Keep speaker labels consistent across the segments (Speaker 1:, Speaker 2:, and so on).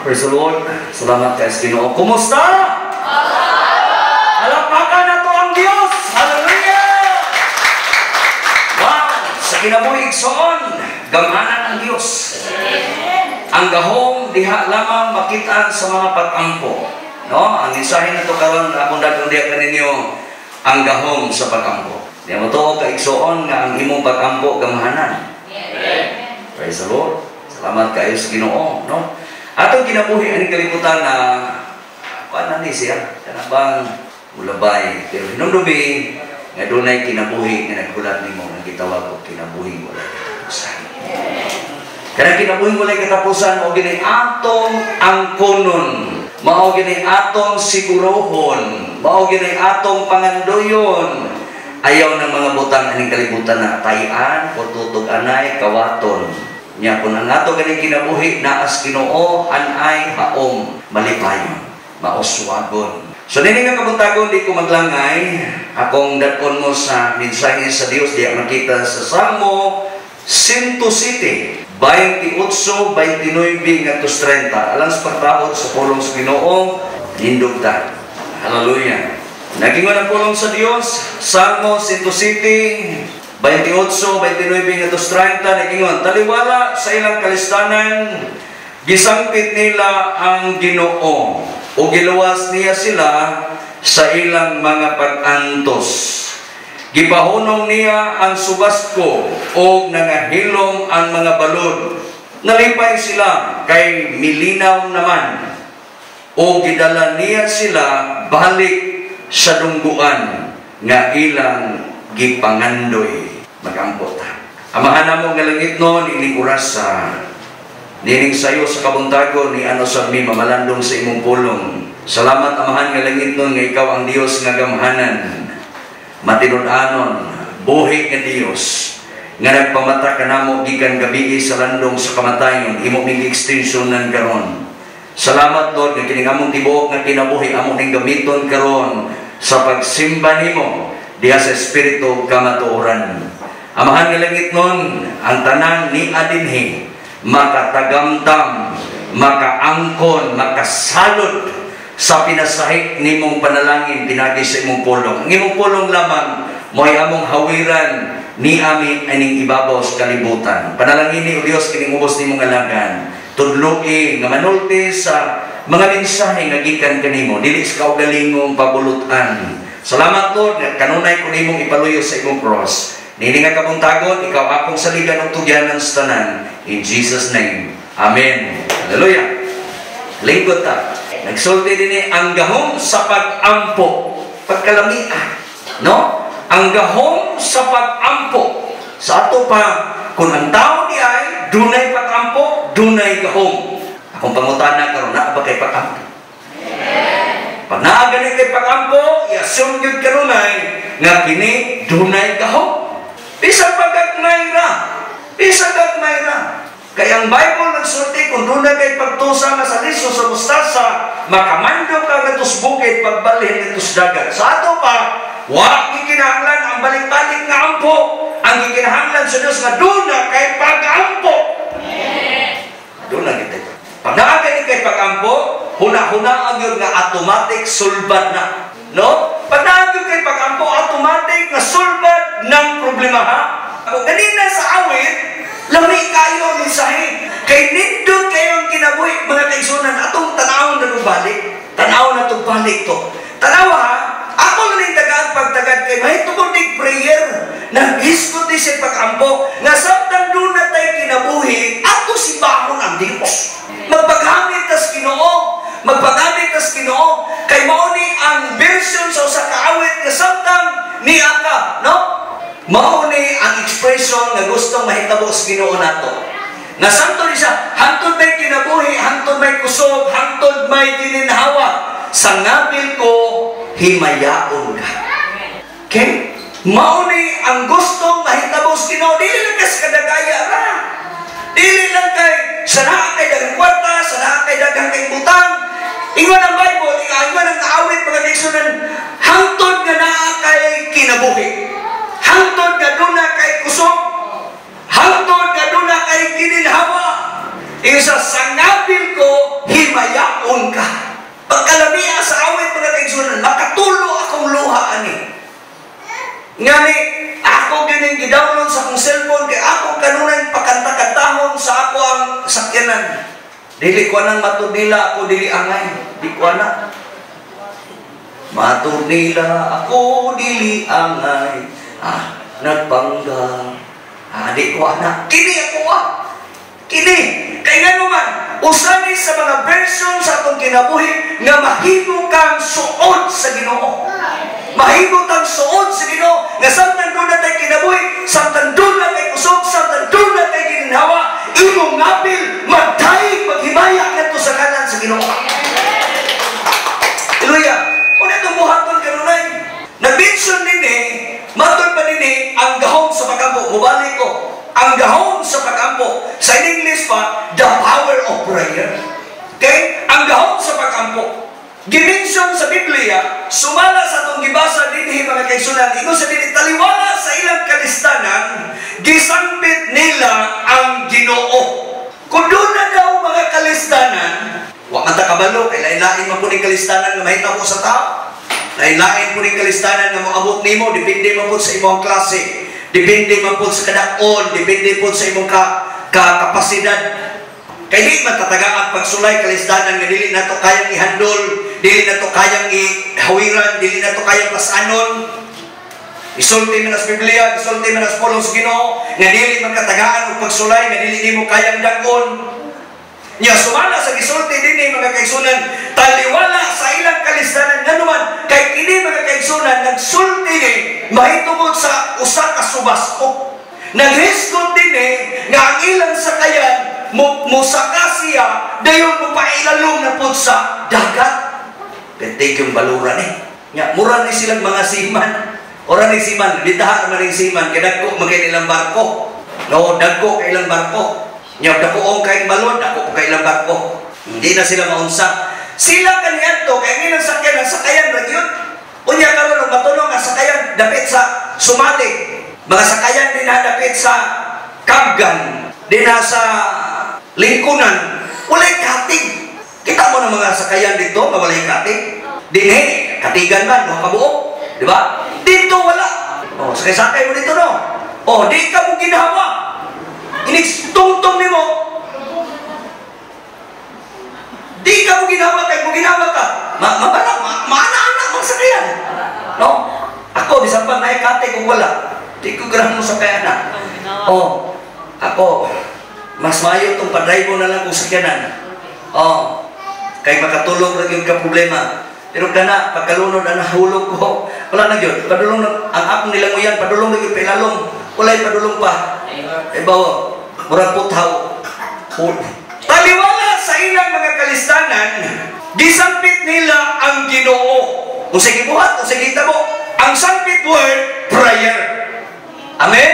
Speaker 1: Praise the Lord. Salamat kay Ginoo. Kumusta? Alapakan na to ang Diyos. Hallelujah! Wow! Sa kinabuhi igsoon, gamanan ang Diyos. Ang gahom diha lamang makitaan sa mga pag-ampo. No? Ang mensahe na to karon akong dagang diha kaninyo, ang gahom sa pag-ampo. Di mo to kaigsoon nga ang imong pag-ampo gamahanan. Praise the Lord. Salamat kayo sa Ginoo, no? Atong kinabuhi ani kalibutan na paano ni siya? Kana bang ulabay pero hinumdumi nga dunay kinabuhi nga naghulat nimo nga gitawag og kinabuhi wala katapusan. Kana kinabuhi wala katapusan o gini atong angkonon, mao gini atong sigurohon, mao gini atong pangandoyon. Ayaw ng mga butang aning kalibutan na tayan o tutog anay kawaton. Nya kung ang ato ganing kinabuhi naas Ginoo anay haom malipayon mauswagon. So nini nga kabuntagon di ko maglangay akong dadon mo sa mensahe sa Dios diya makita sa Salmo 107 28 29 ngadto 30 alang sa pagtawod sa pulong sa Ginoo nindugtan. Hallelujah. Nagingon ang pulong sa Dios Salmo 107 28, 29, 30, nagingon, taliwala sa ilang kalistanan, gisangpit nila ang Ginoo, o giluwas niya sila sa ilang mga pag-antos. Gipahunong niya ang subasko, o nangahilom ang mga balod. Nalipay sila, kay milinaw naman, o gidala niya sila balik sa dungguan, nga ilang gipangandoy magampot. Amahan namo nga langit noon ining oras sa nining sayo sa kabuntagon ni ano sa mi mamalandong sa imong pulong. Salamat amahan nga langit noon nga ikaw ang Dios nga gamhanan, matinud-anon, buhi nga Dios nga nagpamata kanamo gikan gabi sa landong sa kamatayon, imo ning extensionan karon. Salamat Lord nga kining among tibuok nga kinabuhi amo ning gamiton karon sa pagsimba nimo diha sa Espiritu kamatuoran. Amahan nga langit nun, ang tanan ni adinhi, makatagamtam, makaangkon, makasalot sa pinasahik nimong panalangin pinagi sa imong pulong. Ang imong pulong lamang, mo'y among hawiran ni amin aning ibabaw sa kalibutan. Panalangin ni o Diyos kining ubos nimong alagan. Tudluin nga manulti sa mga mensahe nga gikan kanimo, dili sa kaugalingong pabulutan. Salamat Lord, kanunay ko nimong ipaluyo sa imong cross. Nini nga kabuntagon, ikaw akong saligan ng tugyanan sa tanan. In Jesus' name. Amen. Hallelujah. Lingkod ta. Nagsulti din ang gahom sa pag-ampo. Pagkalamian. No? Ang gahom sa pag-ampo. Sa ato pa, kung ang tao ni ay, dunay pag-ampo, dunay gahom. Akong pangutana karon na ba kay pag-ampo? Pag naagaling kay pag-ampo, i-assume yun karunay nga kini dunay gahom. Bisag pagagmay ra. Bisag pagagmay ra. Kaya ang Bible nagsulti kung dunay kay pagtusa nga sa liso sa mustasa, makamando ka nga tus bukid pagbalhin nga tus dagat. Sa ato pa, wa gikinahanglan ang balik-balik nga ampo. Ang gikinahanglan sa Dios nga duna kay pag-ampo. Duna kita. Pag naagaling kay pag-ampo, huna-huna ang yun nga automatic sulbad na. No? Pag naagyo kay pag-ampo, automatic na sulbad ng problema ha. Ako ganina sa awit, lami kayo mensahe. Kay nindot kayo ang kinabuhi, mga kaigsunan, atong tanawon na balik. Tanawon na itong balik to. Tanawa ha, ako na nagtagad pagtagad kay may tumunig prayer. Nag-hiskot din siya pag-ampo. Nga sabtang doon na tayo kinabuhi, ato si Bahon ang Diyos. Magpaghamit tas Ginoo, magpagamit tas Ginoo, kay mao ni ang version sa usa ka awit nga samtang niya ka, no? Mao ni ang expression nga gustong mahitabo sa Ginoo nato. Nga samtang siya, hangtod may kinabuhi, hangtod may kusog, hangtod may gininhawa, sa ngabil ko himayaon ka. Okay? Mao ni ang gustong mahitabo sa Ginoo, dili lang kas kadagaya ra. Dili lang kay sana kay dagang kwarta, sana kay dagang kay butang. Ingon ang Bible, ingon ang kaawit mga kaigsunan, hangtod nga naa kay kinabuhi. Hangtod nga duna kay kusog. Hangtod nga duna kay gininhawa. Isa sa ngabil ko himay i-download sa akong cellphone kay ako kanunay pakanta-kantahon sa ako ang sakyanan. Dili ko nang matud nila ako dili angay. Di ko na. Matud nila ako dili angay. Nagpanggap. Di ko na. Kini ako Kini. Kaya nga naman, usani sa mga version sa atong kinabuhi nga mahimo kang suod sa Ginoo. Mahimo kang suod sa Ginoo. Nga samtang doon na tayo kinabuhi, samtang doon na tayo kusog, samtang doon na tayo gininhawa, imong ngapil, magdaig, maghimaya nato sa kanan sa Ginoo. Hallelujah. Kung itong buhaton kanunay, na-mention din matod pa din ang gahom sa pagampo. Mubalik ko. Ang gahom sa pagampo. Sa English pa, the power of prayer. Okay? Ang gahom sa pagampo. Gimension sa Biblia, sumala sa itong gibasa din mga kaigsunan, ino sa din, taliwala sa ilang kalistanan, gisampit nila ang Ginoo. Kung doon na daw mga kalistanan, wak man ta kabalo, kay lain-lain man po ng kalistanan na mahita mo sa tao. Lain-lain po ng kalistanan na moabot nimo, depende man po sa imong klase. Depende man po sa kadakon, depende po sa imong kapasidad. Kaya di matatagaan pagsulay kalisdanan nga dili nato kayang ihandol, dili nato kayang ihawiran, dili nato kayang pasanon. Isulti man sa Biblia, isulti man sa pulong sa Ginoo, nga dili man katagaan og pagsulay, nga dili nimo kayang dagon. Nya sumala sa gisulti dinhi mga kaigsunan, taliwala sa ilang kalisdanan nganuman kay kini mga kaigsunan nagsulti ni mahitungod sa usa ka subasko. Naghisgot dinhi nga ang ilang sakayan mo saka siya dayon mo pailalom na pud sa dagat. Pentig yung baluran nya mura ni silang mga siman. Ora ni siman, ditaha man ning siman kay dagko magay ilang barko. No, dagko kay ilang barko. Nya dako kay balon, dako kay ilang barko. Hindi na sila maunsa. Sila kaniadto kay ilang sakyan ang sakayan ra gyud. Unya karon og matulong ang sakayan dapit sa Sumali. Mga sakayan din dapit sa Kabgan, dinha sa Lingkunan. Walay katig. Kita mo ng mga sakayan dito nga walay katig. Dinhi katigan man no kabuok, di ba? Dito wala. Sakay mo dito no. Di ka mo ginawa. Inigtungtong ni mo. Di ka mo ginawa kay mo ginawa ka. Maana-anak mong sakayan. No? Ako, bisan pa naikate kung wala. Di ko grang mo sakayan na. Ako, mas mayo itong padrive mo na lang kung sakyanan. Kay makatulong lang yung problema. Pero kana, pagkalunod na nahulog ko, wala na yun. Padulong na, ang akong nilang mo yan, padulong na yung pilalong. Walay padulong pa. Bawa, murang puthaw. Taliwala sa ilang mga kalistanan, gisampit nila ang Ginoo. Kung sige buhat, kung sige tabo, ang sampit word, prayer. Amen?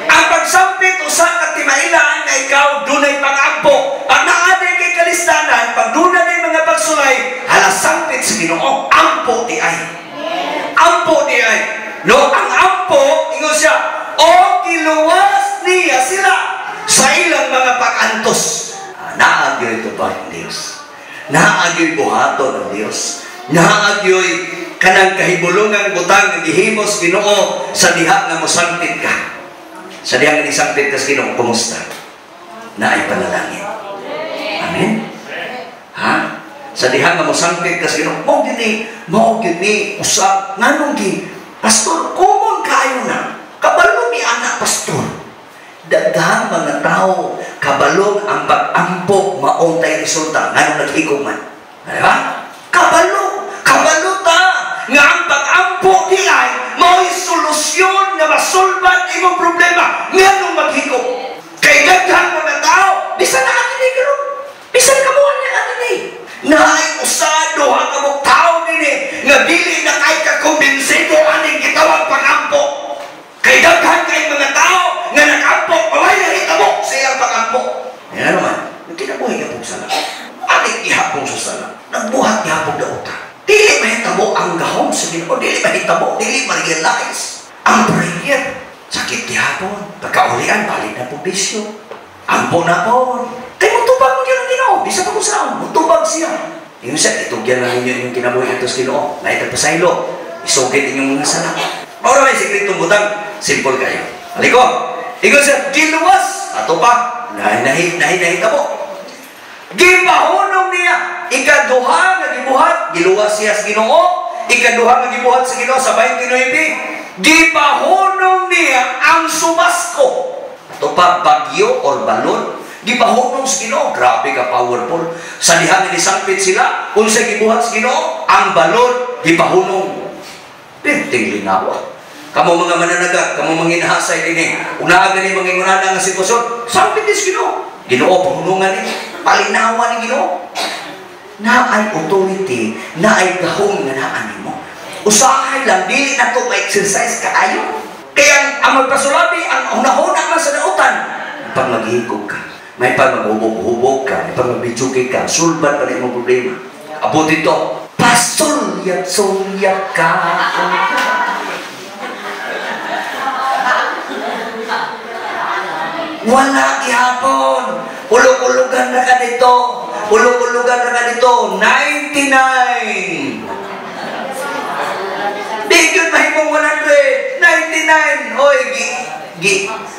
Speaker 1: Ang pagsampit, usa ka timailaan na ikaw, dunay pag-ampo. Pag naaday kay kalistanan, pag dunay mga pagsulay, halasampit sa Ginoo, ampo di ay. Ampo di ay. No, ang ampo, ingon siya, kiluwas niya sila sa ilang mga pag-antos. Naagyo'y ito pa ang Diyos. Naagyo'y buhaton ng Diyos. Naagyo'y kanang kahibulungang butang ng gihimos Ginoo sa diha nga mosampit ka. Sa diha nga nisampit ka sa Ginoo, kumusta? Naay panalangin. Amen? Sa diha nga mosampit ka sa Ginoo, mao gini usab nganong gi pastor kumon kaayo na. Kabalo ni anak pastor. Daghang mga tao kabalo ang pag-ampo mauntay resulta nganong naghiguman. Diba? Kabalo ta nga ang pag-ampo di ay mao'y solusyon nga masolban imong problema nganong maghigop. Kay daghang mga tao bisan na ani karon. Bisan kamuan ni ani. Naay usado ha kabuk tao dinhi nga dili na kay ka kumbinsido aning gitawag pag-ampo. Kay daghan kay mga tao nga nag-ampo, away na hitabo sa iyang pag-ampo. Yan naman, yung kinabuhi ka pong sala. Ating ihapong sa sala. Nagbuhat ihapong daot. Dili mahitabo ang gahom sa Ginoo, dili mahitabo, dili ma-realize. Ang prayer, sakit ihapon. Pagkaulian, balik na po bisyo. Ampo na po. Kaya mutubag mo yun ang Ginoo. Di sa pag-usaw, mutubag siya. Yung siya, itugyan na ninyo yung kinabuhi ito sa Ginoo. Naitag pasaylo, isugit inyong mga sala. Maura may sikretong butang, simple kayo. Aliko, ikaw siya, giluwas. Ato pa, nahita mo. Gipahunong niya, ikaduha nga gibuhat, giluwas siya sa Ginoo. Ikaduha nga gibuhat sa Ginoo sa 29. Gipahunong niya ang subasko. Ato pa, bagyo or balon. Gipahunong sa Ginoo. Grabe ka powerful. Sa diha nga nisangpit sila, unsa gibuhat sa Ginoo, ang balon gipahunong. Perting linawa. Kamu mga mananaga, kamu mga inahasay din unaga ni mga ingunada nga sitwasyon, sangpit is Ginoo. Ginoo pahunungan ni, palinawan ni Ginoo. Naay authority, naay gahom nga naan nimo. Usahay lang, dili na to ma-exercise kaayo. Kaya ang magpasulabi, ang hunahuna man sa nautan, pag maghihigog ka, may pag maghubog-hubog ka, may pag magbidsuki ka, sulban pa na yung problema. Abot ito, pasulyat-sulyat ka. Wala gihapon. Ulog-ulogan na ka dito. Ulog-ulogan na ka dito. 99. Di yun mahimong 100. 99. Oy,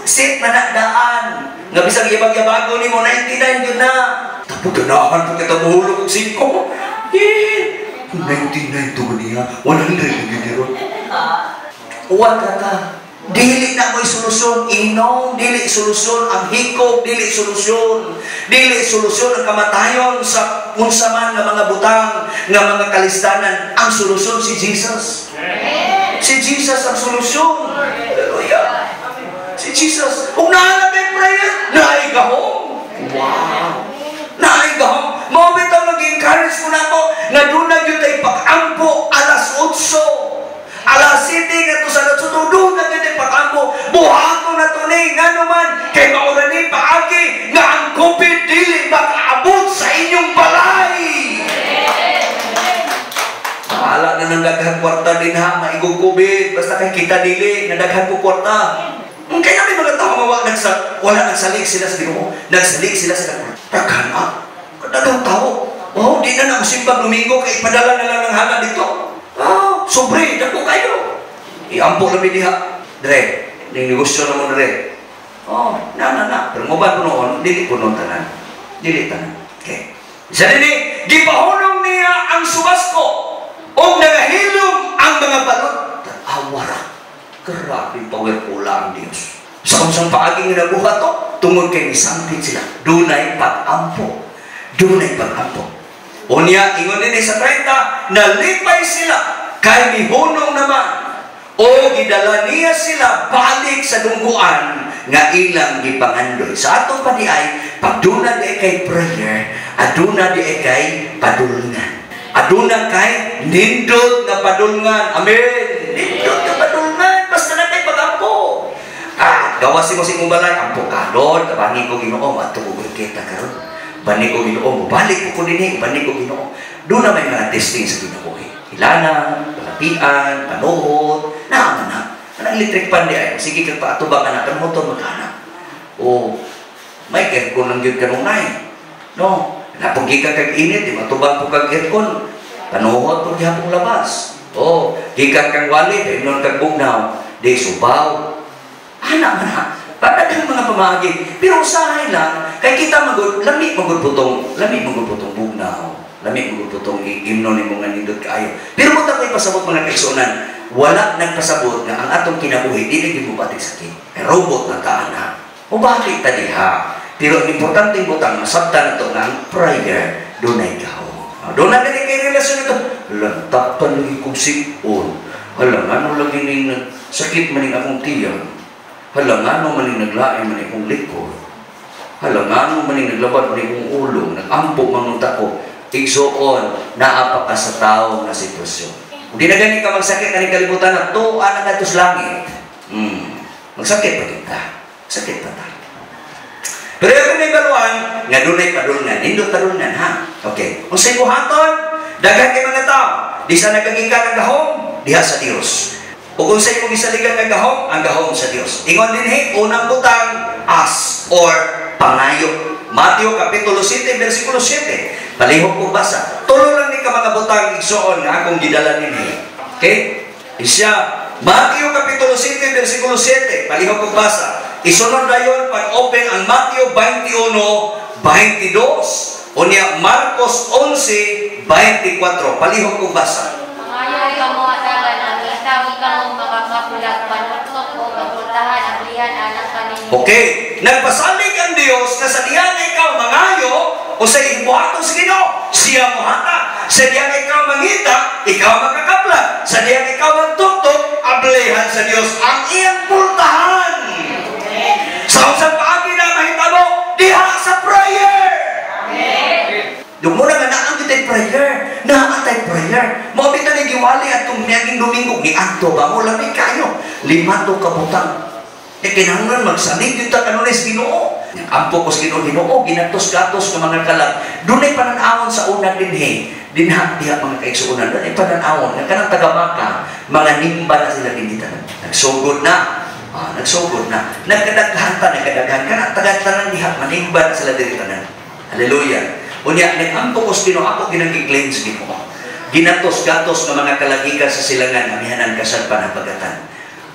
Speaker 1: sit na daan. Nga bisang yabag-yabago ni mo, 99 yun na. Tapos ganahan po kita mahulog og 5. Eh, 99 to niya. 100 yun yun. Uwan ka. Dili na mo'y solusyon inom, dili solusyon ang hikog, dili solusyon ang kamatayon sa unsa man nga mga butang, nga mga kalistanan. Ang solusyon si Jesus. Si Jesus ang solusyon. Hallelujah. Si Jesus. Kung nahalagay prayer, naigahom. Wow. Naigahom. Mao bitaw mag-encourage ko na ako nga doon na yun tayo pag-ampo alas 8. Alas 7 nga to sa natsutudo na gani pag-ampo, buhato na to ni, nga naman, kay mauna ni paagi, nga ang COVID dili makaabot sa inyong balay. Maala na ng daghang kwarta din ha, maigong COVID, basta kay kita dili, na daghang po kwarta. Kaya may mga tao wala nagsalig sila sa Ginoo, nagsalig sila sa kwarta. Takana, daghang tao, oh, di na simbang Domingo, kay ipadala na lang ng hala dito. Oh, sobre, dako kayo. Iampo na diha. Dre, ning negosyo na mo dre. Oh, na. Pero mo ba noon, dili puno tanan. Dili tanan. Okay. Isa din gipahunong niya ang subasko o nagahilom ang mga balon. Awara. Grabe powerful ang Dios. Sa unsang paaging nabuhat to, tungod kay nisangpit sila. Dunay pag-ampo. Dunay pag-ampo. Unya, ingon din sa 30, nalipay sila, kay mihunong naman. O gidala niya sila balik sa dungguan, nga ilang gipangandoy. Sa atong paniay, pagduna di kay prayer, aduna di kay padulngan. Aduna kay nindot na padulngan. Amen. Nindot na padulngan, basta na kay pag-ampo. Gawas mo si mong balay, ampo ka, Lord, kabangi ko Ginoo, matugog kita karon. Bani ko Ginoo, balik ko din bani ko Ginoo. Doon na may mga testing sa Ginoo. Ilanan, palapian, panuhod, naman na. Ang electric pan di ay, sige kag paatubang ka na, pero motor magkana. O, may aircon lang yun kanunay. No, napagi ka kag init, di matubang po kag aircon. Panuhod po dihapong labas. O, gikan kang walit, inon kag bugnaw, di subaw. Anak man ha. Pagdating mga pamagi, pero usahay lang, kay kita lamig magputong bugnaw, lamig magputong imno ni mga nindot kaayo. Pero mo tako'y pasabot mga kaigsunan, wala nagpasabot nga ang atong kinabuhi, di na gibubatik sakit. Robot na kaana. Mubalik ta diha. Pero ang importante butang, masabtan na to nga ang prayer, doon ay gaho. Doon na gani kay relasyon ito. Lantapan lagi kong sipon. Hala, ano lagi ning sakit maning akong tiyang. Hala, ngano maning naglain maning kong likod. Hala, ngano maning naglabad maning kong ulo. Nag-ampo mangunta ko. Igsoon, naapa ka sa tao na sitwasyon. Kung di na gani ka magsakit na kalibutan na to, anak na ito sa langit. Magsakit pa kita. Sakit pa tayo. Pero yung may baluan, nga doon ay padulngan. Nindot padulngan, ha? Okay. Kung sa ibuhaton, dagan kay mga tao. Di sa nagagika ng gahom, diha sa Diyos. O kung sa imong isaligan ng gahom, ang gahom sa Diyos. Ingon din unang butang, as or pangayo. Mateo kapitulo 7, versikulo 7. Palihog kong basa. Tulo lang ni ka mga butang igsoon nga akong gidala ninyo. Okay? Isya, Mateo Kapitulo 7, versikulo 7. Palihog kong basa. Isunod na yun pag-open ang Mateo 21:22. Unya Marcos 11:24. Palihog kong basa.
Speaker 2: Mangayo kamo atagan ang itawag kamo makakapulag panutok o pagpuntahan ang lihan anak kaninyo.
Speaker 1: Okay. Nagpasalig ang Diyos na sa diyan ikaw mangayo o sa ibuhaton sa Ginoo, siya mohata. Sa diyan ikaw mangita, ikaw makakaplag. Sa diyan ikaw magtuktok, ablehan sa Diyos ang iyang pultahan. Sa usang paagi na mahitabo, diha sa prayer. Dumura nga naang kita'y prayer. Naatay prayer. Mabita na giwali at itong niyaging Domingo. Ni Anto ba mo? Lamig kayo. 5 kabutang. Kinahanglan magsalig dito kanunis Ginoo. Ampo ko sa Ginoo, ginatos-gatos ng mga kalag. Doon ay pananawon sa unang dinhi. Dinha diha mga kaigsuunan. Doon ay pananawon. Kanang taga-Maka, mga nimba na sila dinitan. Nagsugod na. Nagsugod na. Nagkadaghan ta, nagkadaghan. Kanang taga-tanan diha, manimba na sila dinitan. Hallelujah. Unya, nag-ampo ko sa Ginoo, ako ginang-claim sa Ginoo. Ginatos-gatos ng mga kalagikan sa silangan, amihanan kasal panapagatan.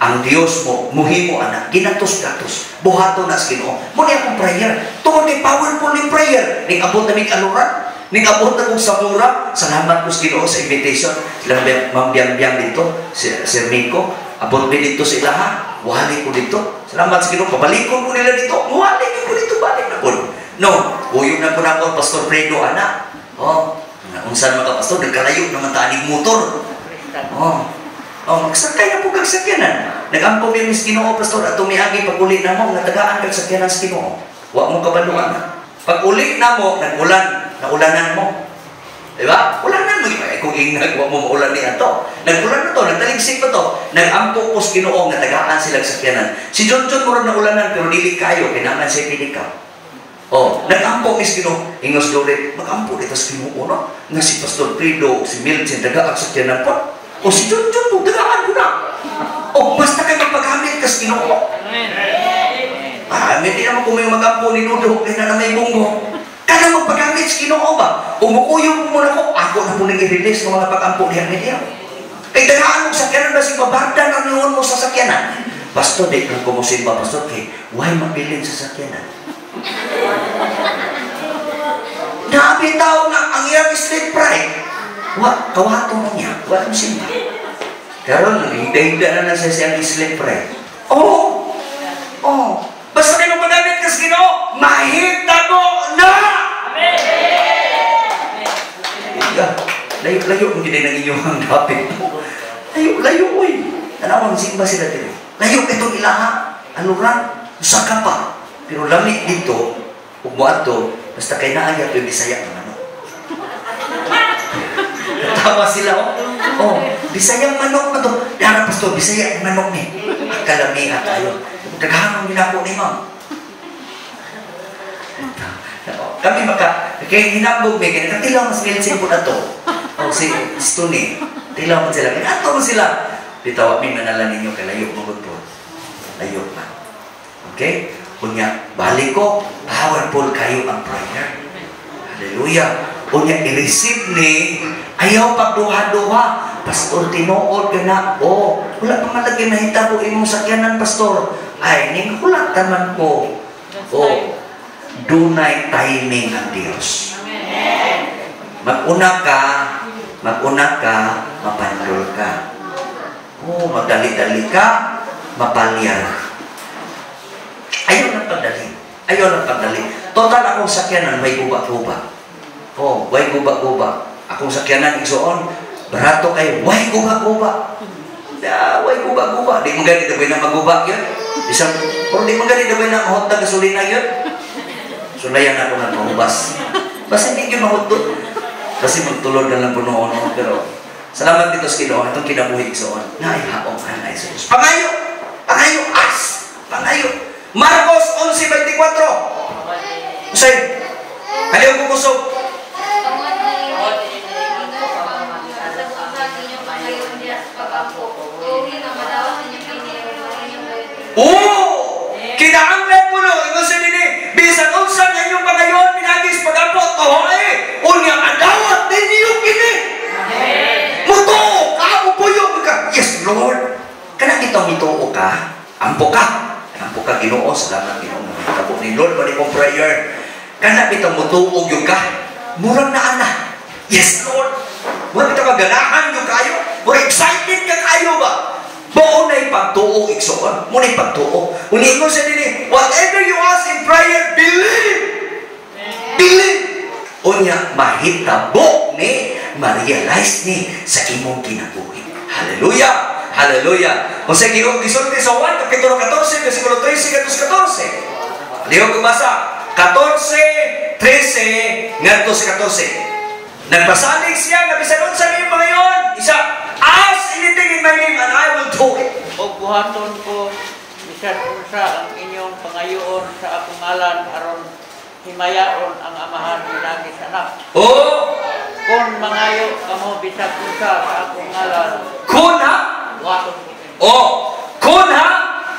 Speaker 1: Ang Diyos mo, muhimo anak, ginatos-gatos, buhato na sa Ginoo. Muna akong prayer. Tungkol kay powerful ni prayer. Ning abot na may kaluran. Ning abot na kong samura. Salamat ko sa Ginoo sa invitation. Silang mambiyang-biyang dito. Sir Nico, abot ba dito sila ha? Wali ko dito. Salamat sa Ginoo. Pabalikon ko nila dito. Wali ko dito. Balik na ko. No, uyog na po na ako, Pastor Fredo, anak. Kung saan mga pastor, nagkalayo naman taaning motor. Magsakay na po kag sakyanan. Nag-ampo mi mis Ginoo, pastor, at tumiagi pag-uli na mo, natagaan kag sakyanan sa Ginoo. Wa mo kabaluan. Pag-uli na mo, nag-ulan, naulanan mo. Diba? Ulanan mo, kung ingag, wa mo maulan ni ato. Nag-ulan na to, nagtaligsik pa to. Nag-ampo ko sa Ginoo, natagaan sila sa sakyanan. Si John murag naulanan, pero dili kayo, kinaman siya pinikaw. Nag-ampo mis Ginoo, ingos dorit, mag-ampo dito sa Ginoo, no? Nga si Pastor Fredo, si Milton, tagaan sa sakyanan po. O si John, tagaan ko na. Basta kayo magpagamit ka sa Ginoo. Hindi naman kung may mag-ampo ni Nudo, kaya na may bunggo. Kaya magpagamit sa Ginoo ba? Umukuyo mo muna ko, ako na po nang i-release ng mga pag-ampo niya niya. Kaya tagaan mo sa sakyanan ba si babardan ang niyon mo sa sakyanan? Pastor, di kang kumusimba, Pastor, kay why mabilin sa sakyanan? Nabitaw nga ang iyang street pride. Kawato na niya. Walang simba. Karon, higda-higda na siya siyang sleep pride. Basta kayo magamit ka sa Ginoo, mahita mo na! Layo-layo kung hindi na inyong dapit. Layo-layo, uy. Tanawang simba sila dito. Layo itong ilaha. Ano ran? Saka pa. Pero lamig dito, umato, basta kayo naayat yung Bisaya ng ano. Tawa sila, Bisayang manok na to. Dara, Pastor, Bisaya ang manok ni. Kalamiha tayo. Naghanong din ako ni Ma'am. Kami kaya hinabog may kaya katilaw mas militsin po na to. Si Stony. Tilaw mo sila. Kinato mo sila. Bitawa may manala ninyo kalayo mo po. Layo pa. Okay? Kunya, balik ko, powerful kayo ang prayer. Hallelujah. Kunya, i-receive ni, ayaw pagduha-duha. Pastor, tinuod ka na. Wala pa malagay na hitabo imong sakyanan, Pastor. Ay, ningkulat naman ko. Dunay timing ang Diyos. Mag-una ka, mapandol ka. Magdali-dali ka, mapalyar. Ayaw ng pagdali. Total akong sakyanan, may guba-guba. Way guba-guba. Akong sakyanan, igsoon, barato kayo, way guba-guba. Way guba-guba. Di mo ganit na ba na maguba yun? Pero di mo ganit na ba na mahot na gasolina yun? Sulayan ako ng mahubas. Basta hindi yun mahot doon. Kasi magtulog na lang po noon. Pero salamat dito sa Ginoo, itong kinabuhi igsoon. Naihaong anay sa Diyos. Pangayo! Marcos 11:24. Usay, kaliw ko kusog. Kinahanglan mo no, ito sa nini, bisan unsan na inyong pagayon, pinagis pag-apot, unya adawat ninyo kini. Muto, kamo po yung, yes Lord, Nampo ka Ginoo, salamat Ginoo. Tapos ni Lord, balik kong prayer. Kana bitang mutuog yung ka. Murang na ana. Yes, Lord. Murang kita maganahan yung kayo. Murang excited ka kayo ba? Buo na ipagtuo, iksoon. Muna ipagtuo. Unin ko sa nini, whatever you ask in prayer, believe. Believe. Unya, mahitabo ni, ma-realize ni sa imong kinabuhi. Hallelujah. Hallelujah. Kung sa gisulti sa 1, kapitulo 14, versikulo 13, katos 14. Liho kumasa. 14, 13, ngantos 14. Nagpasalig siya, nabisanon sa niyong mga yun. Isa, ask anything in my name and I will do it.
Speaker 3: O buhaton ko, bisan unsa ang inyong pangayoon sa akong ngalan aron himayaon ang amahan ni nagis anak.
Speaker 1: Oh!
Speaker 3: Kung mangayo kamo bisan unsa sa akong ngalan.
Speaker 1: Kun ha?
Speaker 3: Buhaton ko.
Speaker 1: Oh! Kun ha?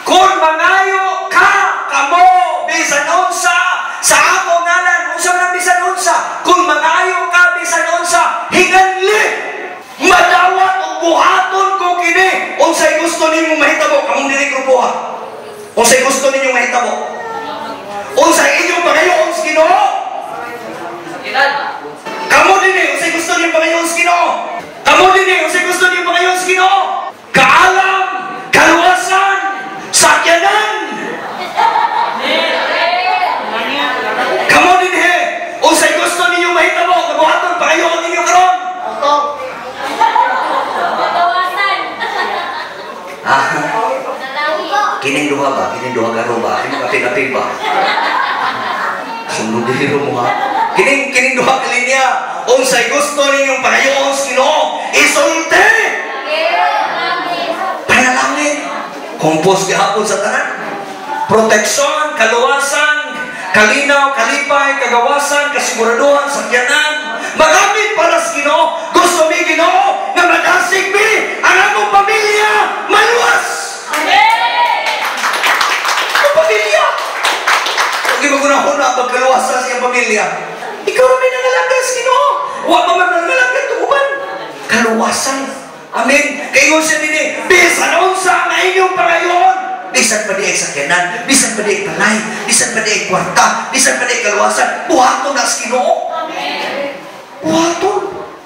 Speaker 1: Kun mangayo ka kamo bisan unsa sa akong ngalan. Unsa man bisan unsa? Kun mangayo ka bisan unsa, hinganli. Madawat o buhaton ko kini. Unsay gusto ninyong mahitabo, kamong dili grupo ha. Unsay gusto ninyong mahitabo? Unsay inyong pangayoon sa Ginoo? Kamo dinhi, unsay gusto ninyong pangayoon sa Ginoo? Kamo dinhi, unsay gusto ninyong pangayoon sa Ginoo? Kaalam, kaluwasan, sakyanan. Kamo dinhi, unsay gusto ninyong mahitabo, kabuhaton pangayoon ninyo karon? Kining duha ba? Kining duha garo ba? Kining kapit-kapit ba? Sunod dihiro mo ha? Kining duha kalinya. Unsay gusto ninyong pangayoon sa Ginoo? Isulti! Panalangin. Kompos gihapon sa tanan. Proteksyon, kaluwasan, kalinaw, kalipay, kagawasan, kasiguraduhan, sakyanan. Magamit para sa Ginoo. Gusto mi Ginoo na madasig mi ang among pamilya maluwas. Ang pamilya. Kung gimagunahon na pagkaluwasan sa iyang pamilya, ikaw rin nangalanggan sa Ginoo. Huwag pa man nangalanggan tukuban. Kaluwasan. Amen. Kayo siya din bisan unsa nga inyong pangayoon. Bisan pa di ay sakyanan, bisan pa di ay palay, bisan pa di ay kwarta, bisan pa di ay kaluwasan, buhaton na sa Ginoo. Buhaton.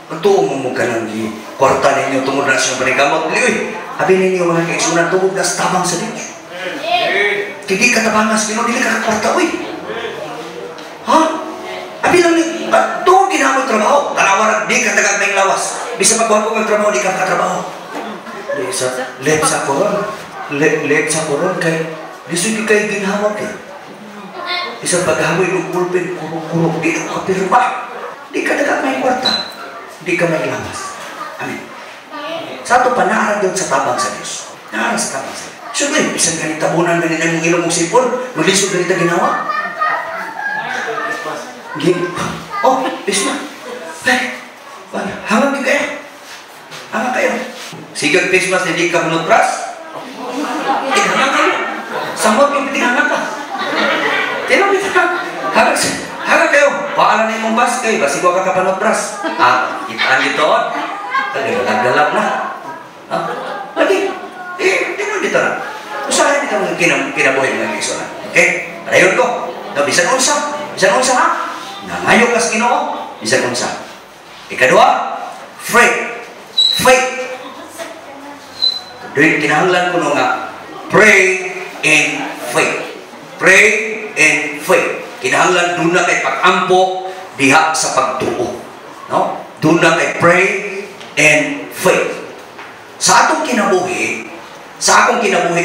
Speaker 1: Magtuong mo ka ng kwarta ninyo tungod na siyang panigamot. Liwi, habi ninyo mga kaigsunan tungod na sa tabang sa Diyos. Hindi ka tabang na sa Ginoo, hindi ka kwarta, uy. Ha? Habi lang ni, tungod ginamot trabaho. Tanawaran, di ka tagag na yung lawas. Bisa magbuhat ko ng trabaho, di ka makatrabaho. Let sa koron. Let sa koron kay lisod kay ginhawag eh. Isang paghamoy ng pulpin, kurong-kurong, di ka kapirma. Di ka tagag na yung kwarta. Di ka may lawas. Amen. Sa ito pa, naarag doon sa tabang sa Diyos. Naarag sa tabang sa Diyos. Siyempre, isang ganita bunan, ganita mong ilong mong sipon, maglisod ganita ginawa. Oh, Bisma. Hanggang di kayo. Hanggang kayo. Sigag Christmas, hindi ka manutras. Hanggang kayo. Samot yung pitingangan ka. Tinong hanggang kayo. Paalan na yung mong bas kayo. Basi ko ka kapanutras. Itaan dito. Naggalap na. Lagi. Tinong dito na. Usahin dito ang kinabuhay ng Kristo na. Okay? Parayon ko. Bisan unsa. Bisan unsa ha? Nangayo ka sa Ginoo. Bisan unsa. Ikadua, faith. Faith. Doon kinahanglan ko nga, pray in faith. Pray in faith. Kinahanglan doon na kay pag-ampo diha sa pagtuo. No? Doon na kay pray in faith. Sa akong kinabuhi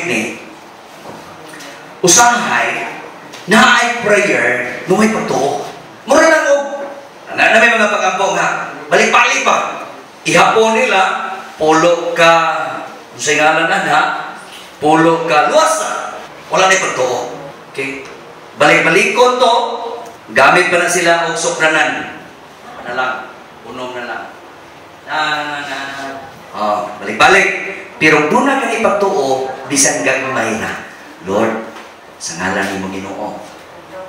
Speaker 1: ni, usahay na ay prayer no may pagtuo. Mura lang o, na may mga pag-ampo nga, balik-balik pa. Ihapon nila, pulo ka, usay ngalan na ha, pulo ka, luwas na. Wala na pagtuo. Okay? Balik-balikon to, gamit pa na sila o sopranan. Na lang, unom na lang. Balik-balik. Pero doon na kang ipagtuo, bisan gagmay na. Lord, sa ngalan ni mo Ginoo.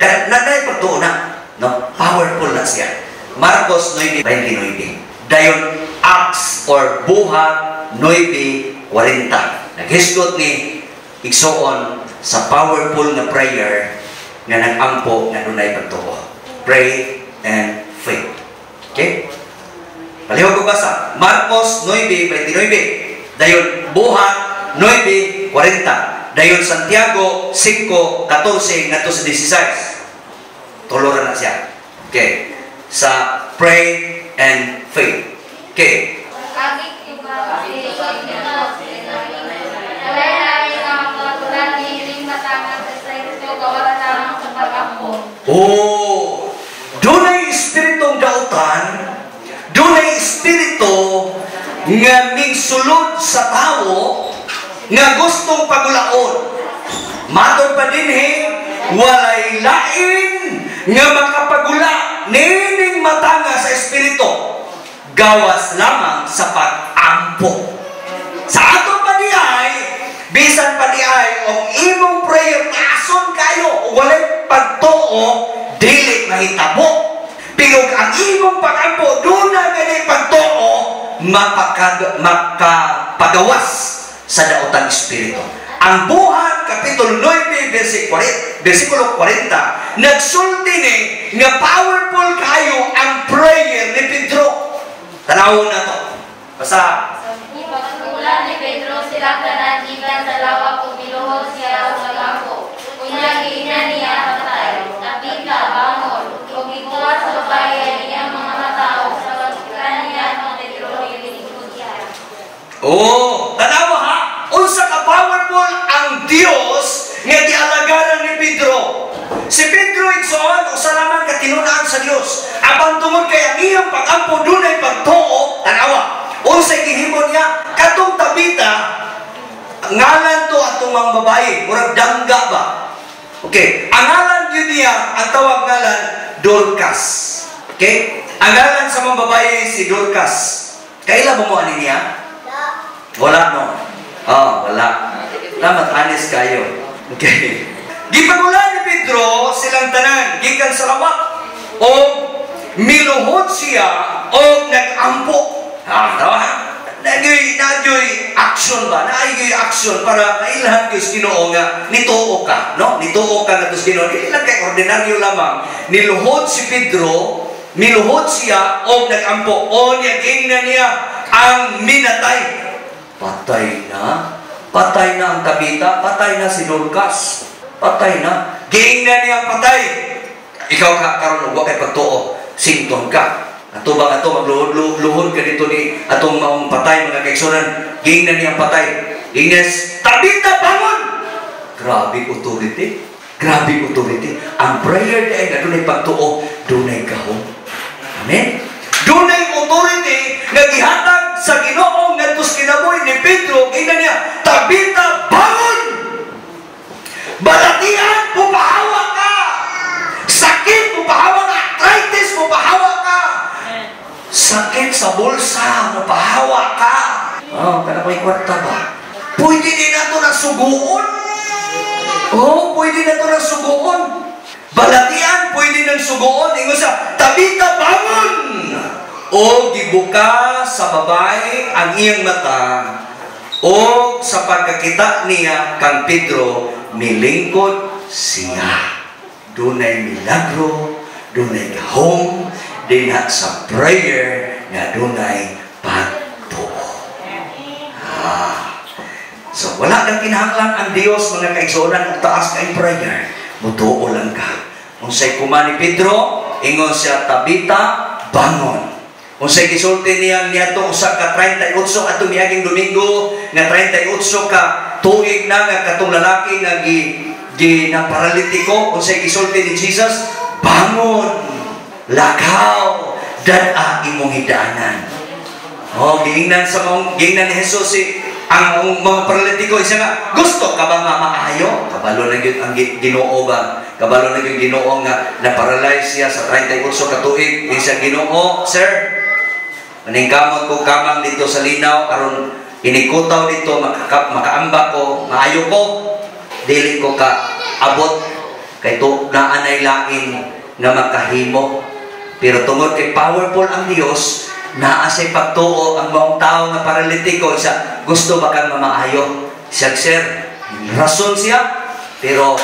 Speaker 1: Kaya ipagtuo na. No? Powerful na siya. Marcos 9:29. Dayon Acts or Buhat 9:40. Naghisgot ni igsoon sa powerful na prayer nga nag-ampo nga dunay pagtuo. Pray and faith. Okay? Palihog ko basa. Marcos 9:29. Dayon Buhat 9:40. Dayon Santiago 5:14 ngadto sa 16. Tuloran na siya. Okay. Sa pray and faith. Okay. Oh, dunay espiritong dautan, dunay espiritu nga mingsulod sa tao nga gustong pagulaon. Matod pa dinhi, walay lain nga makapagula nining matanga sa espiritu, gawas lamang sa pag-ampo. Sa ato pa diay, bisan pa diay og imong prayer ason kayo, walay pagtuo, dili mahitabo. Pero ang imong pag-ampo, doon na ganay pagtuo, makapagawas sa daotang espiritu. Ang Buhat, Kapitulo 9, versikulo 40, nagsulti ni nga powerful kayo ang prayer ni Pedro. Tanawon na to. Basta.
Speaker 2: Ipagkulan ni Pedro sila kananigan sa lawa kung miluhod siya sa lampo. Kunya giina niya patay, Tabita bangon, kung ikuha sa babae niya mga matao sa pagkulan niya ng Pedro yung siya.
Speaker 1: Oh, tanawa ha? Unsa ka powerful ang Dios nga gialagaran ni Pedro. Si Pedro igsoon usa lamang katinunaan sa Dios. Apan tungod kay ang iyang pag-ampo dunay pagtuo, tanawa. Unsay gihimo niya katong Tabita, ngalan to atong mga babae, murag dangga ba? Okay, ang ngalan yun niya, ang tawag ngalan Dorcas. Okay? Ang ngalan sa mga babae si Dorcas. Kaila mo ani niya? Wala no. Oh, wala. Lamat anis kayo. Okay. Gipagulan ni Pedro silang tanan gikan sa lawak o miluhod siya o nag-ampo. Nagyoy action ba? Nagyoy action para kailhan kayo sa Ginoo nga nituo ka, no? Nituo ka nga sa Ginoo. Hindi lang kay ordinaryo lamang. Niluhod si Pedro, miluhod siya o nag-ampo. O niyaging na niya ang minatay. Patay na. Patay na ang Tabita. Patay na si Dorcas. Patay na. Giing na niya patay. Ikaw ka karon og kay pagtuo. Sington ka. Ato bang ato magluhod ka dito ni atong maong patay mga kaigsunan. Giing na niya patay. Ines, Tabita bangon. Grabe authority. Grabe authority. Ang prayer day nga dunay pagtuo, dunay gahom. Amen. Dunay authority nga gihatag sa Ginoo ngadto sa kinabuhi ni Pedro. Giing na niya, Tabita bangon. Balatian, pupahawa ka. Sakit, pupahawa ka. Arthritis, pupahawa ka. Sakit sa bulsa, pupahawa ka. Oh, kana may kwarta ba? Pwede din nato na suguon. Oh, pwede na to na suguon. Balatian, pwede nang suguon. Ingo sa, Tabita bangon. O gibuka sa babae ang iyang mata. O sa pagkakita niya kang Pedro, milingkod siya. Dunay milagro, dunay gahom, dinha sa prayer nga dunay pagtuo. So wala kang kinahanglan ang Dios mga kaigsuonan ug taas kay prayer. Mutuo lang ka. Unsay kuma ni Pedro, ingon siya, Tabita, bangon. Unsay gisulti niya niadto usa ka 38 atong miaging Domingo nga 38 ka tuig na nga katong lalaki nga ginaparalitiko. Unsay gisulti ni Jesus, bangon, lakaw, dad-a imong hidaanan. Oh, giingnan ni Jesus ang mga paralitiko isa nga, gusto ka ba maayo? Kabalo na gyud ang Ginoo ba? Kabalo na gyud Ginoo nga na-paralyze siya sa 38 ka tuig. Isa Ginoo, sir, maningkamot ko kamang dito sa linaw aron inikutaw dito makaamba ko, maayo ko, dili ko ka abot kay to naanay lain nga makahimo. Pero tungod kay powerful ang Dios, naa say pagtuo ang maong tao nga paralitiko, isa gusto ba kang mamaayo? Siya, sir, Rason siya, pero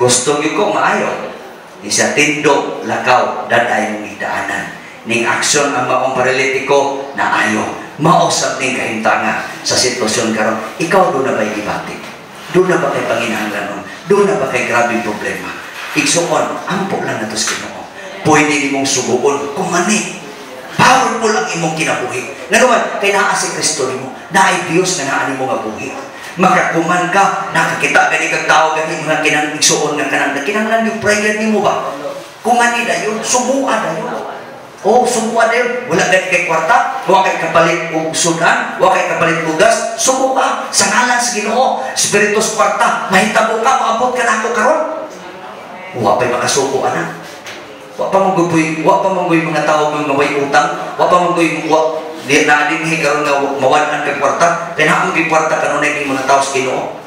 Speaker 1: gusto niyo ko maayo. Di siya tindog, lakaw, daday mong idaanan. Ning aksyon ang maong paralitiko na ayo. Mausap ning kahintanga sa sitwasyon karon. Ikaw doon na ba'y ibati? Doon na ba kay panginahanglan? Doon na ba kay grabing problema? Igsuon, ampo lang na ito sa Ginoo. Pwede ni mong subuon kung mani. Powerful ang imong kinabuhi. Nga naman, kay naa si Kristo ni mo, naay Diyos na naan mo nga buhi. Makakuman ka, nakakita gani kag tao gani mga kinang-igsuon nga kanang kinanglan yung prayer ni mo ba? Kung mani dayon, sumuan dayon. Oh, sumuan dayon. Wala gani kay kwarta, wala kay kapalit og sudan, wala kay kapalit ugas, sumuan sa ngalan sa Ginoo. Spiritus kwarta, mahitabo ka, maabot ka na ako karon. Wa pa'y makasuko ana. Wa pa manggoy mga tao nga way utang, wa pa manggoy di na dinhi karon nga mawan-an kag kwarta, kay naa ang kwarta kanunay ning mga tao sa Ginoo.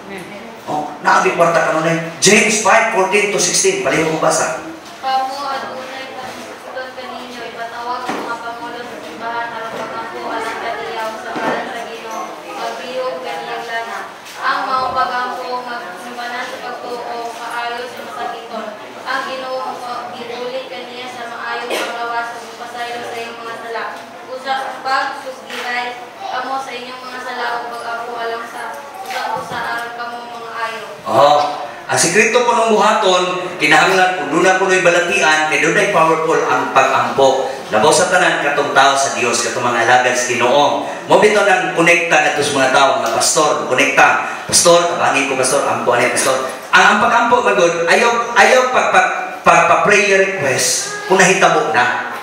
Speaker 1: Oh, naa ang kwarta kanunay. James 5:14 to 16, palihog mo basa.
Speaker 2: Kamu adunay pagtutod kaninyo ipatawag ang mga pangulo sa simbahan aron magampo alang kaniyaw sa ngalan sa Ginoo. Magbiyog kaniyang lana. Ang mao pagampo nga simbahan sa pagtuo maayo sa masakiton. Ang Ginoo gibulit kaniya sa maayo nga lawas ug pasaylo sa iyong mga sala. Usa pagsusgilay kamo sa inyong mga sala ug pag-ampo alang sa usa aron kamo mga ayo.
Speaker 1: Oh, ang sikreto po ng buhaton, kinahanglan kung doon na po balatian, kaya doon ay powerful ang pag-ampo. Labaw sa tanan, katong tao sa Diyos, katong mga alagad sa Ginoo. Mo bito nang konekta na ito sa mga tao, mga pastor, konekta. Pastor, kabangin ko pastor, ampo ano pastor. Ang pag-ampo, magod, ayaw pag-prayer request kung nahitabo na.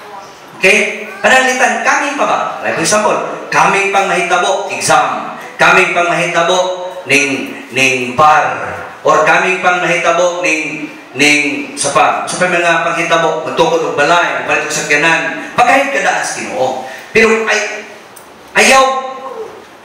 Speaker 1: Okay? Panalitan, kaming pa ba? Like for example, kaming pang mahitabo, exam. Kaming pang mahitabo, ning bar. Or kaming pang mahitabo ning sa mga panghitabo magtukod og balay palit og sakyanan pagkahit kada as Ginoo. Pero ayaw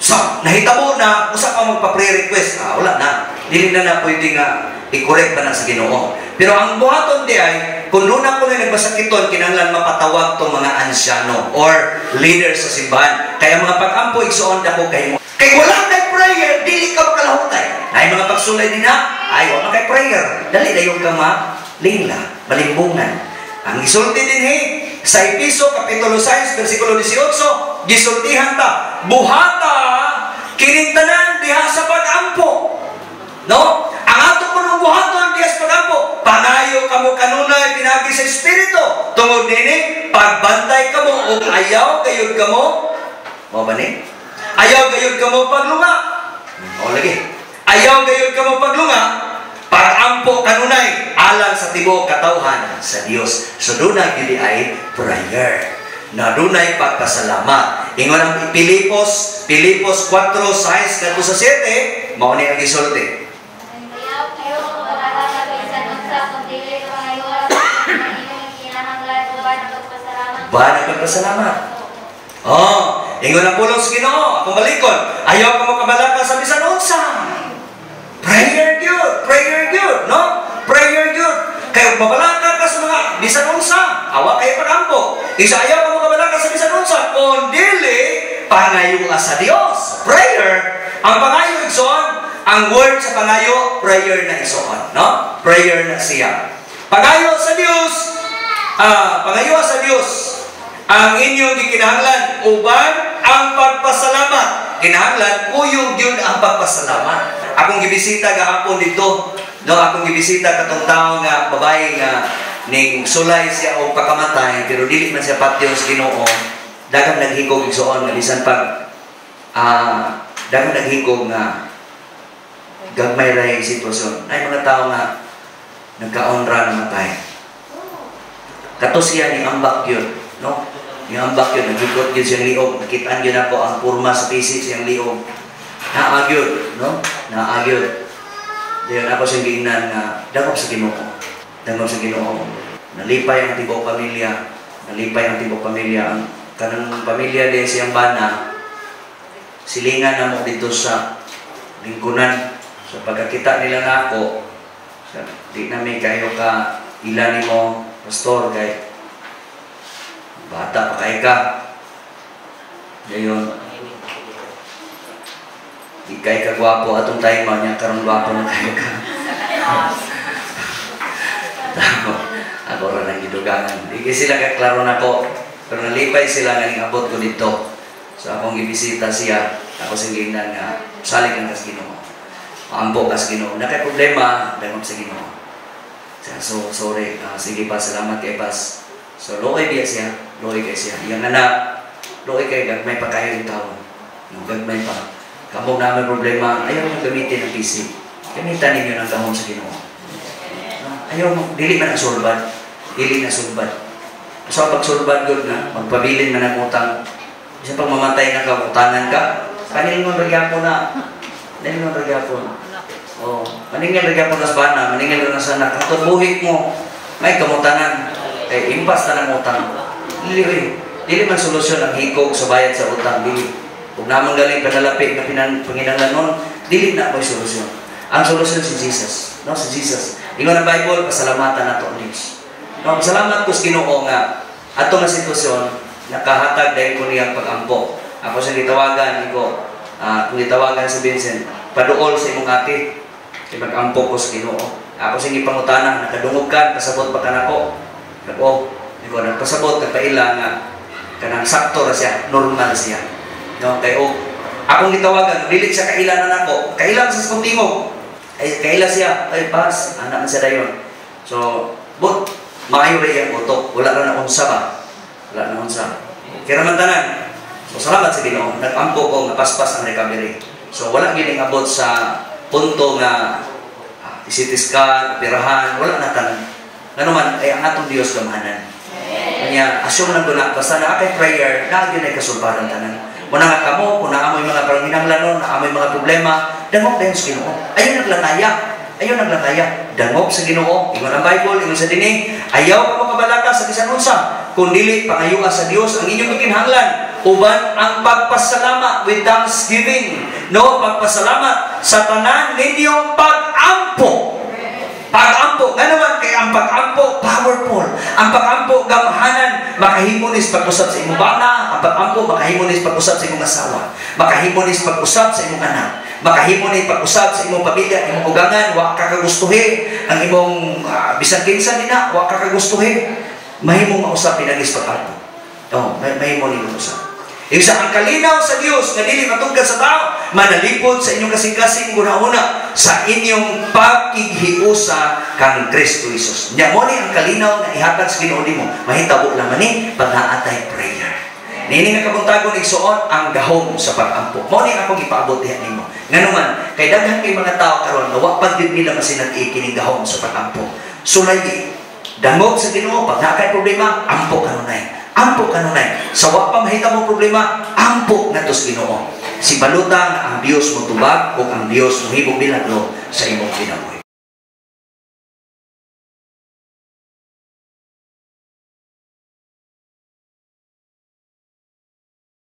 Speaker 1: sa nahitabo na usa pa magpa-pre-request wala na dili na pwede nga i-correct pa na sa Ginoo. Pero ang buhaton di ay kung doon ako na nagbasakiton kinahanglan mapatawag tong mga ansyano or leaders sa simbahan. Kaya mga pag-ampo igsuon dako kay mo. Kay wala kay prayer dili ka makalahutay. Ay mga pagsulay din ay wala kay prayer. Dali dayon ka malingla, malimbungan. Ang gisulti din sa Episo kapitulo 6 bersikulo 18, gisultihan ta, buhata kining tanan diha sa pag-ampo. No? Ang ato po ng buhaton diha sa pag-ampo, panayo kamo kanunay pinagi sa Espiritu. Tungod nini, pagbantay kamo ug ayaw gayud kamo. Mo ba ni? Ayaw gayud kamo paglunga. O lagi. Ayaw gayud kamo paglunga. Pag-ampo kanunay alang sa tibuok katawhan sa Dios. So dunay gid ay prayer. Na dunay pagpasalamat. Ingon ang Pilipos 4:6 kadto sa 7, mao ni ang gisulti. Ba nagpasalamat. Oh, ingon ang pulong sa Ginoo, akong balikon. Ayaw ka mo kabalaka sa bisan unsa. Prayer good, no? Prayer good. Kaya mabalaka ka sa mga bisan unsa, awa kayo pag-ampo. Isa ayaw ka mo kabalaka sa bisan unsa, kondili pangayo sa Dios. Prayer, ang pangayo igsoon, ang word sa pangayo, prayer na igsoon, no? Prayer na siya. Pangayo sa Dios, pangayo sa Dios. Ang inyong gikinahanglan uban ang pagpasalamat. Kinahanglan uyog yun ang pagpasalamat. Akong gibisita gahapon dito, no, akong gibisita katong tawo nga babae nga ning sulay siya o pakamatay pero dili man siya patyon sa Ginoo. Daghang naghikog igsoon nga bisan pag daghang naghikog nga gagmay ra yung sitwasyon. Ay mga tao nga nagkaonra na matay. Kato siya ni ambak yun, no? Yung ambak yun, nagikot yun siyang liog. Nakitaan yun ako ang purma sa pisik siyang liog. Naagyod, no? Naagyod. Diyan ako siyang giinan nga, dagop sa Ginoo. Dagop sa Ginoo. Nalipay ang tibok pamilya. Nalipay ang tibok pamilya. Ang kanang pamilya din siyang bana, silingan na mo dito sa lingkunan. So pagkakita nila na ako, di namin kayo ka ilan mo, pastor, kay bata pa kay ka. Ngayon, Ikay ka gwapo atong time mo niya karon gwapo na kayo ka. Ako rin ang gidugangan. Hindi sila kaklaro na ko. Pero nalipay sila nga abot ko dito. So akong gibisita siya. Ako singginan nga salig ng kas Ginoo. Maampo kas Ginoo. Nakay problema dagom sa Ginoo. So sorry. Sige pa, salamat kay Pas. So loy biya siya. Loy kay siya. Yang anak, loy kay gagmay pa kayo yung taon. Gagmay pa. Kamong naman problema, ayaw mo gamitin ang PC. Gamitan ninyo ng kamong sa Ginoo. Ayaw mo, dili man ang sulbad. Dili na sulbad. So pag sulbad good na, magpabilin man ang utang. Isa pag mamatay na ka, utangan ka, kanil mo nagyapo na. Kanil mo nagyapo na. Oh, maningil nagyapo na sa bana, maningil na sa anak. Katong buhik mo, may kamutanan. Impas na ng utang. Dili man solusyon ang hikog sa bayad sa utang. Dili. Kung naman galing panalapit na Panginoon, dili na may solusyon. Ang solusyon si Jesus. No, si Jesus. Ingon ang Bible, pasalamatan nato ang Diyos. No, salamat ko sa Ginoo nga ato nga sitwasyon nakahatag dahil ko niyang pag-ampo. Ako sa gitawagan ko, kung gitawagan si Vincent, paduol sa imong ate. Kay mag-ampo ko sa Ginoo. Ako sa gipangutana, nakadungog ka, pasabot pa ka nako. Nako, nagpasabot nagpaila nga kanang sakto ra siya, normal siya. No, kayo akong gitawagan, dili siya kailanan ako. Kailan sa tingog. Ay kaila siya, ay Pas, anak siya dayon. So, but maayo ra yang utok, wala ra na unsa ba? Wala na unsa. Kira man tanan. So, salamat sa Ginoo. Nag-ampo ko nga paspas ang recovery. So, wala gining abot sa punto nga CT scan, operahan, wala na tanan. Ngano man ay ang atong Dios gamahanan. Kanya assume lang guna basta na kay prayer, na gyud ay kasulbaran tanan. Muna nga kamo, kung naamoy mga panginanglanon, naamoy mga problema, dangog dayon sa Ginoo. Ayaw naglanaya. Dangog sa Ginoo. Ingon ang Bible, ingon sa dinig, ayaw ka makabalaka sa bisan unsa, kung dili pangayuha sa Dios ang inyong gikinahanglan. Uban ang pagpasalamat with thanksgiving. No, pagpasalamat sa tanan ninyong pag-ampo. Pag-ampo, nga naman kay ang pag-ampo, powerful. Ang pag-ampo, gamahanan, makahimunis pag-usap sa imong bana. Ang pag-ampo, makahimunis pag-usap sa imong asawa. Makahimunis pag-usap sa imong anak. Makahimunis pag-usap sa imong pamilya, imong ugangan, wa kakagustuhin. Ang imong bisan kinsa nina, wa kakagustuhin. Mahimong mausap pinagis pag-ampo. Mahimong ni mausap. Isa ang kalinaw sa Dios nga dili matungkad sa tao, manalipod sa inyong kasing-kasing guna-una sa inyong pagkighiusa kang Kristo Jesus. Nya mo ni ang kalinaw na ihatag sa Ginoo nimo, mahitabo lamang ni pagnaatay prayer. Nini nga kabuntagon igsuon ang gahom sa pag-ampo. Mo ni akong ipaabot diha nimo. Nganuman kay daghan kay mga tao karon nga wa pa gid nila masinag-i kining gahom sa pag-ampo. Sulay dangog sa Ginoo pag nakay problema, ampo kanunay. Ampo kanunay. Sa wa pa mahita mo problema, ampo nga tos Ginoo. Si baluta nga ang Dios mo tubag o ang Dios mo hibong milagro sa imong kinabuhi.